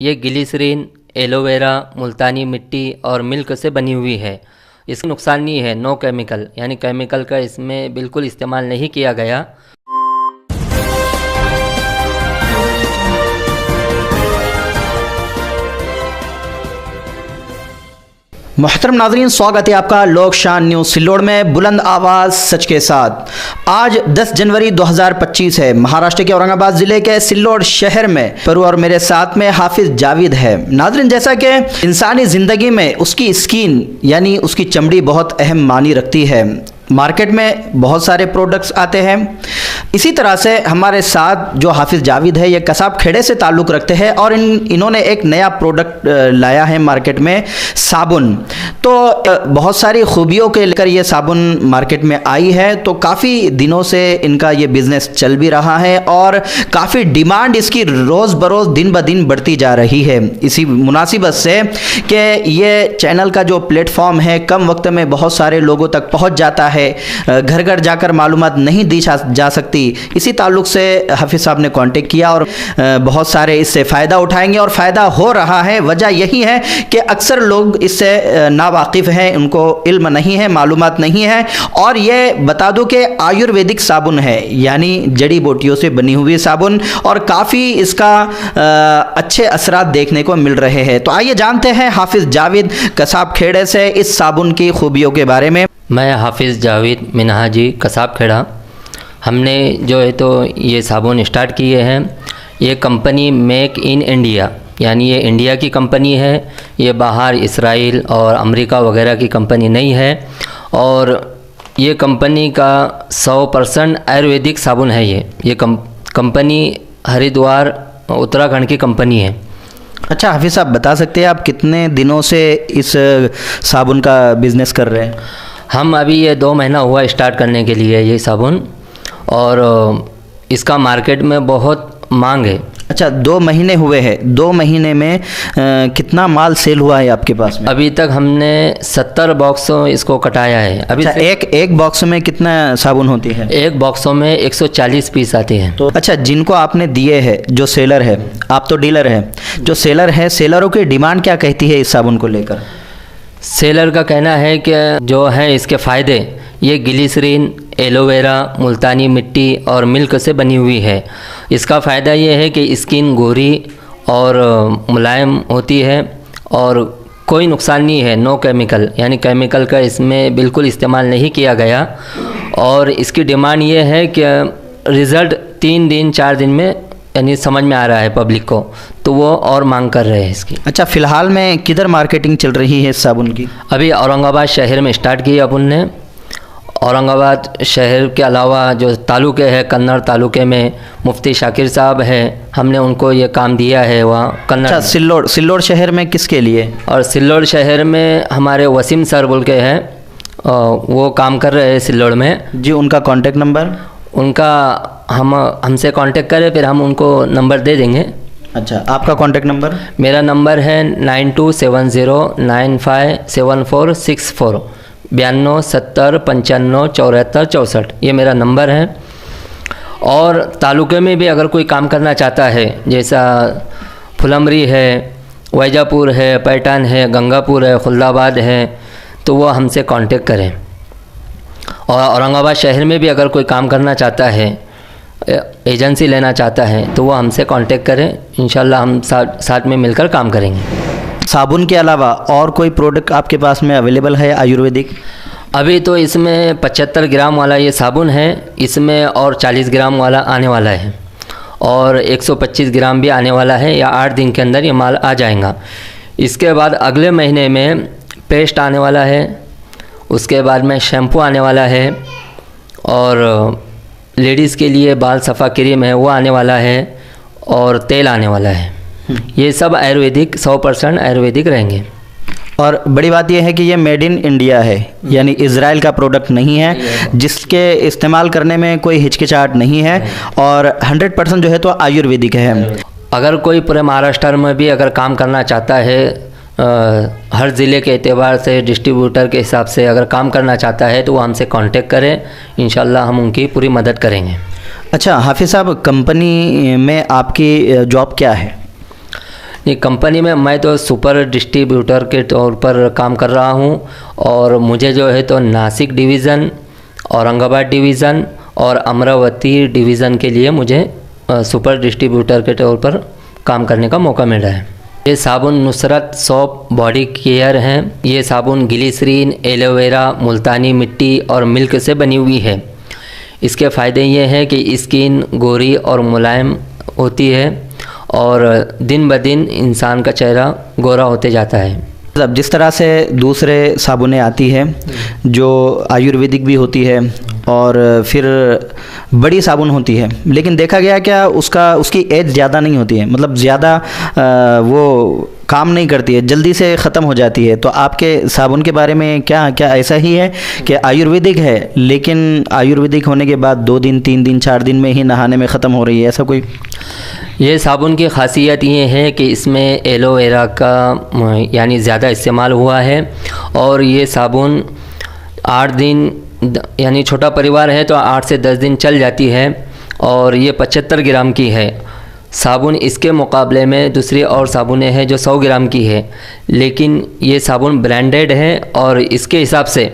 ये glycerine, aloe vera, मुल्तानी मिट्टी और मिल्क से बनी हुई है। इसका नुकसान नहीं है, नो केमिकल, यानी केमिकल का इसमें बिल्कुल इस्तेमाल नहीं किया गया। मोहतरम नाज़रीन, स्वागत है आपका लोक शान न्यूज़ सिल्लोड़ में। बुलंद आवाज़ सच के साथ। आज 10 जनवरी 2025 है। महाराष्ट्र के औरंगाबाद ज़िले के सिल्लोड़ शहर में परू और मेरे साथ में हाफिज़ जावेद है। नाज़रीन, जैसा कि इंसानी ज़िंदगी में उसकी स्किन यानी उसकी चमड़ी बहुत अहम मानी रखती है। मार्केट में बहुत सारे प्रोडक्ट्स आते हैं। इसी तरह से हमारे साथ जो हाफिज़ जावेद है, ये कसाब खेड़े से ताल्लुक़ रखते हैं और इन्होंने एक नया प्रोडक्ट लाया है मार्केट में, साबुन। तो बहुत सारी खूबियों के लेकर ये साबुन मार्केट में आई है। तो काफ़ी दिनों से इनका ये बिज़नेस चल भी रहा है और काफ़ी डिमांड इसकी रोज़ बरोज़ दिन ब दिन बढ़ती जा रही है। इसी मुनासिबत से कि ये चैनल का जो प्लेटफॉर्म है कम वक्त में बहुत सारे लोगों तक पहुँच जाता है, घर घर जाकर मालूमात नहीं दी जा सकती। इसी ताल्लुक से हाफिज़ साहब ने कांटेक्ट किया और बहुत सारे इससे फ़ायदा उठाएंगे और फ़ायदा हो रहा है। वजह यही है कि अक्सर लोग इससे नावाकिफ़ हैं, उनको इल्म नहीं है, मालूमात नहीं है। और ये बता दूं कि आयुर्वेदिक साबुन है, यानी जड़ी बूटियों से बनी हुई साबुन, और काफ़ी इसका अच्छे असरात देखने को मिल रहे हैं। तो आइए जानते हैं हाफिज़ जावेद कसाब खेड़े से इस साबुन की खूबियों के बारे में। मैं हाफिज़ जावेद मिनहाजी, कसाब खेड़ा। हमने जो है तो ये साबुन स्टार्ट किए हैं। ये कंपनी मेक इन इंडिया, यानी ये इंडिया की कंपनी है। ये बाहर इसराइल और अमेरिका वगैरह की कंपनी नहीं है। और ये कंपनी का 100% आयुर्वेदिक साबुन है। ये कंपनी हरिद्वार उत्तराखंड की कंपनी है। अच्छा हाफिज़ साहब, बता सकते हैं आप कितने दिनों से इस साबुन का बिज़नेस कर रहे हैं? हम अभी ये 2 महीना हुआ स्टार्ट करने के लिए ये साबुन, और इसका मार्केट में बहुत मांग है। अच्छा, 2 महीने हुए हैं। 2 महीने में कितना माल सेल हुआ है आपके पास में? अभी तक हमने 70 बॉक्स इसको कटाया है। अभी अच्छा, एक बॉक्स में कितना साबुन होती है? एक बॉक्सों में 140 पीस आते हैं। तो अच्छा, जिनको आपने दिए हैं, जो सेलर है, आप तो डीलर है, जो सेलर है, सेलरों की डिमांड क्या कहती है इस साबुन को लेकर? सेलर का कहना है कि जो है इसके फ़ायदे, ये ग्लिसरीन, एलोवेरा, मुल्तानी मिट्टी और मिल्क से बनी हुई है। इसका फ़ायदा ये है कि स्किन गोरी और मुलायम होती है और कोई नुकसान नहीं है, नो केमिकल, यानी केमिकल का इसमें बिल्कुल इस्तेमाल नहीं किया गया। और इसकी डिमांड ये है कि रिज़ल्ट 3 दिन 4 दिन में यानी समझ में आ रहा है पब्लिक को, तो वो और मांग कर रहे हैं इसकी। अच्छा, फ़िलहाल में किधर मार्केटिंग चल रही है इस साबुन की? अभी औरंगाबाद शहर में स्टार्ट की अपन ने। औरंगाबाद शहर के अलावा जो तालुके हैं, कन्नड़ तालुके में मुफ्ती शाकिर साहब हैं, हमने उनको ये काम दिया है वहाँ कन्नड़। अच्छा, सिल्लोड़ शहर में किसके लिए? और सिल्लोड़ शहर में हमारे वसीम सर बोल के हैं, वो काम कर रहे हैं सिल्लोड़ में जी। उनका कॉन्टेक्ट नंबर? उनका हमसे कांटेक्ट करें, फिर हम उनको नंबर दे देंगे। अच्छा, आपका कॉन्टेक्ट नंबर? मेरा नंबर है 9270957464, 92 70 95 74 64, ये मेरा नंबर है। और तालुके में भी अगर कोई काम करना चाहता है, जैसा फुलमरी है, वैजापुर है, पैठान है, गंगापुर है, खुल्दाबाद है, तो वो हमसे कांटेक्ट करें। और औरंगाबाद शहर में भी अगर कोई काम करना चाहता है, एजेंसी लेना चाहता है, तो वो हमसे कांटेक्ट करें। इंशाल्लाह हम साथ में मिलकर काम करेंगे। साबुन के अलावा और कोई प्रोडक्ट आपके पास में अवेलेबल है आयुर्वेदिक? अभी तो इसमें 75 ग्राम वाला ये साबुन है, इसमें और 40 ग्राम वाला आने वाला है, और 125 ग्राम भी आने वाला है, या 8 दिन के अंदर ये माल आ जाएगा। इसके बाद अगले महीने में पेस्ट आने वाला है, उसके बाद में शैम्पू आने वाला है, और लेडीज़ के लिए बाल सफ़ा क्रीम है वो आने वाला है, और तेल आने वाला है। ये सब आयुर्वेदिक 100% आयुर्वेदिक रहेंगे। और बड़ी बात यह है कि ये मेड इन इंडिया है, यानी इज़राइल का प्रोडक्ट नहीं है, जिसके इस्तेमाल करने में कोई हिचकिचाहट नहीं है, और 100% जो है तो आयुर्वेदिक है। अगर कोई पूरे महाराष्ट्र में भी अगर काम करना चाहता है, हर ज़िले के एतबार से डिस्ट्रीब्यूटर के हिसाब से अगर काम करना चाहता है, तो वो हमसे कांटेक्ट करें, इंशाल्लाह हम उनकी पूरी मदद करेंगे। अच्छा हाफिज़ साहब, कंपनी में आपकी जॉब क्या है? ये कंपनी में मैं तो सुपर डिस्ट्रीब्यूटर के तौर पर काम कर रहा हूँ और मुझे जो है तो नासिक डिवीज़न, औरंगाबाद डिवीज़न और अमरावती डिवीज़न के लिए मुझे सुपर डिस्ट्रीब्यूटर के तौर पर काम करने का मौका मिला है। ये साबुन नुसरत सोप बॉडी केयर हैं। ये साबुन ग्लिसरीन, एलोवेरा, मुल्तानी मिट्टी और मिल्क से बनी हुई है। इसके फ़ायदे ये हैं कि स्किन गोरी और मुलायम होती है और दिन ब दिन इंसान का चेहरा गोरा होते जाता है। अब जिस तरह से दूसरे साबुनें आती है जो आयुर्वेदिक भी होती है और फिर बड़ी साबुन होती है, लेकिन देखा गया क्या उसकी एज ज़्यादा नहीं होती है, मतलब ज़्यादा वो काम नहीं करती है, जल्दी से ख़त्म हो जाती है। तो आपके साबुन के बारे में क्या ऐसा ही है कि आयुर्वेदिक है लेकिन आयुर्वेदिक होने के बाद 2 दिन 3 दिन 4 दिन में ही नहाने में ख़त्म हो रही है, ऐसा कोई? ये साबुन की ख़ासियत ये है कि इसमें एलोवेरा का यानी ज़्यादा इस्तेमाल हुआ है और ये साबुन 8 दिन यानी छोटा परिवार है तो 8 से 10 दिन चल जाती है और ये 75 ग्राम की है। साबुन इसके मुकाबले में दूसरी और साबुनें हैं जो 100 ग्राम की है, लेकिन ये साबुन ब्रांडेड है और इसके हिसाब से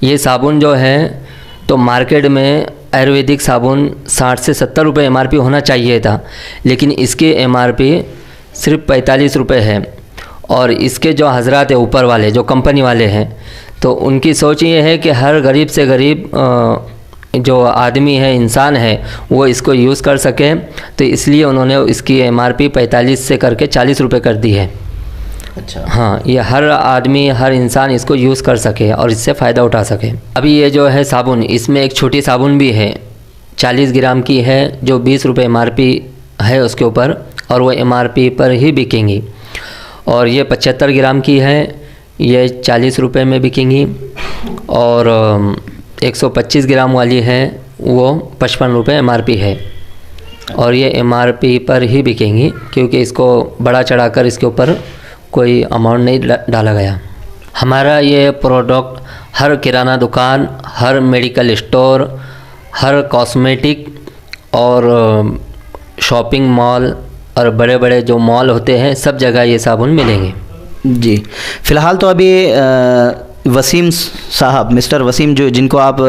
ये साबुन जो है तो मार्केट में आयुर्वेदिक साबुन 60 से 70 रुपये MRP होना चाहिए था, लेकिन इसकी MRP सिर्फ 45 रुपये है। और इसके जो हजरात है ऊपर वाले जो कंपनी वाले हैं तो उनकी सोच ये है कि हर गरीब से गरीब जो आदमी है, इंसान है, वो इसको यूज़ कर सके, तो इसलिए उन्होंने इसकी MRP 45 से करके 40 रुपये कर दी है। अच्छा। हाँ, ये हर आदमी, हर इंसान इसको यूज़ कर सके और इससे फ़ायदा उठा सके। अभी ये जो है साबुन, इसमें एक छोटी साबुन भी है 40 ग्राम की है जो 20 रुपये MRP है उसके ऊपर और वो MRP पर ही बिकेंगी। और ये 75 ग्राम की है, ये 40 रुपये में बिकेंगी। और 125 ग्राम वाली है वो 55 रुपये MRP है और ये MRP पर ही बिकेंगी क्योंकि इसको बड़ा चढ़ाकर इसके ऊपर कोई अमाउंट नहीं डाला गया। हमारा ये प्रोडक्ट हर किराना दुकान, हर मेडिकल स्टोर, हर कॉस्मेटिक और शॉपिंग मॉल और बड़े बड़े जो मॉल होते हैं सब जगह ये साबुन मिलेंगे। जी, फ़िलहाल तो अभी वसीम साहब, मिस्टर वसीम जो जिनको आप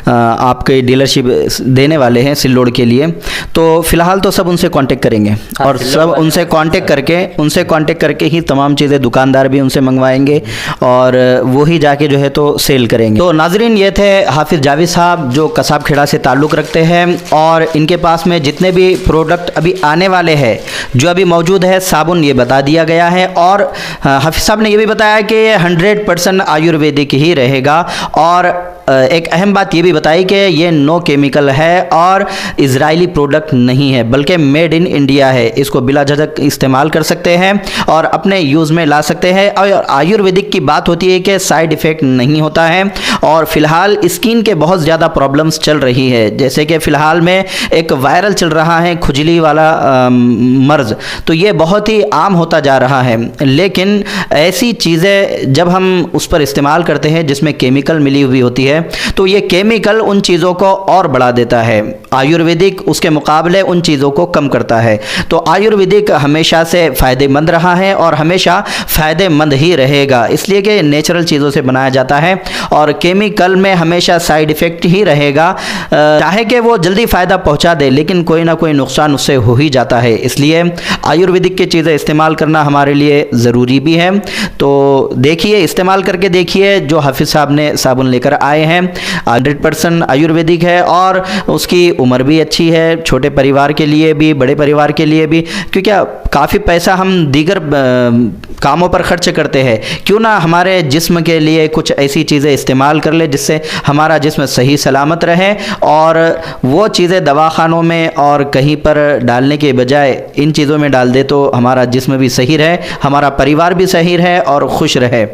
आपके डीलरशिप देने वाले हैं सिल्लोड के लिए, तो फ़िलहाल तो सब उनसे कांटेक्ट करेंगे और सब उनसे कांटेक्ट करके ही तमाम चीज़ें दुकानदार भी उनसे मंगवाएंगे और वो ही जाके जो है तो सेल करेंगे। तो नाजरीन, ये थे हाफिज़ जावेद साहब जो कसाब खेड़ा से ताल्लुक़ रखते हैं और इनके पास में जितने भी प्रोडक्ट अभी आने वाले हैं, जो अभी मौजूद है साबुन, ये बता दिया गया है। और हाफिज़ साहब ने ये भी बताया कि 100% आयुर्वेदिक ही रहेगा और एक अहम बात ये भी बताई कि ये नो केमिकल है और इजरायली प्रोडक्ट नहीं है बल्कि मेड इन इंडिया है। इसको बिला झिझक इस्तेमाल कर सकते हैं और अपने यूज़ में ला सकते हैं। और आयुर्वेदिक की बात होती है कि साइड इफ़ेक्ट नहीं होता है। और फ़िलहाल स्किन के बहुत ज़्यादा प्रॉब्लम्स चल रही है, जैसे कि फ़िलहाल में एक वायरल चल रहा है खुजली वाला मर्ज़, तो ये बहुत ही आम होता जा रहा है। लेकिन ऐसी चीज़ें जब हम उस पर इस्तेमाल करते हैं जिसमें केमिकल मिली हुई होती है तो ये केमिकल उन चीज़ों को और बढ़ा देता है। आयुर्वेदिक उसके मुकाबले उन चीज़ों को कम करता है। तो आयुर्वेदिक हमेशा से फ़ायदेमंद रहा है और हमेशा फ़ायदेमंद ही रहेगा, इसलिए कि नेचुरल चीज़ों से बनाया जाता है और केमिकल में हमेशा साइड इफ़ेक्ट ही रहेगा। चाहे कि वो जल्दी फ़ायदा पहुँचा दे लेकिन कोई ना कोई नुकसान उससे हो ही जाता है। इसलिए आयुर्वेदिक की चीज़ें इस्तेमाल करना हमारे लिए ज़रूरी भी है। तो देखिए, इस्तेमाल करके देखिए, जो हाफिज़ साहब ने साबुन लेकर आए हैं 100% आयुर्वेदिक है और उसकी उम्र भी अच्छी है, छोटे परिवार के लिए भी, बड़े परिवार के लिए भी, क्योंकि काफ़ी पैसा हम दीगर कामों पर खर्च करते हैं, क्यों ना हमारे जिस्म के लिए कुछ ऐसी चीज़ें इस्तेमाल कर ले जिससे हमारा जिस्म सही सलामत रहे और वो चीज़ें दवाखानों में और कहीं पर डालने के बजाय इन चीज़ों में डाल दे तो हमारा जिस्म भी सही रहे, हमारा परिवार भी सही रहे और खुश रहे।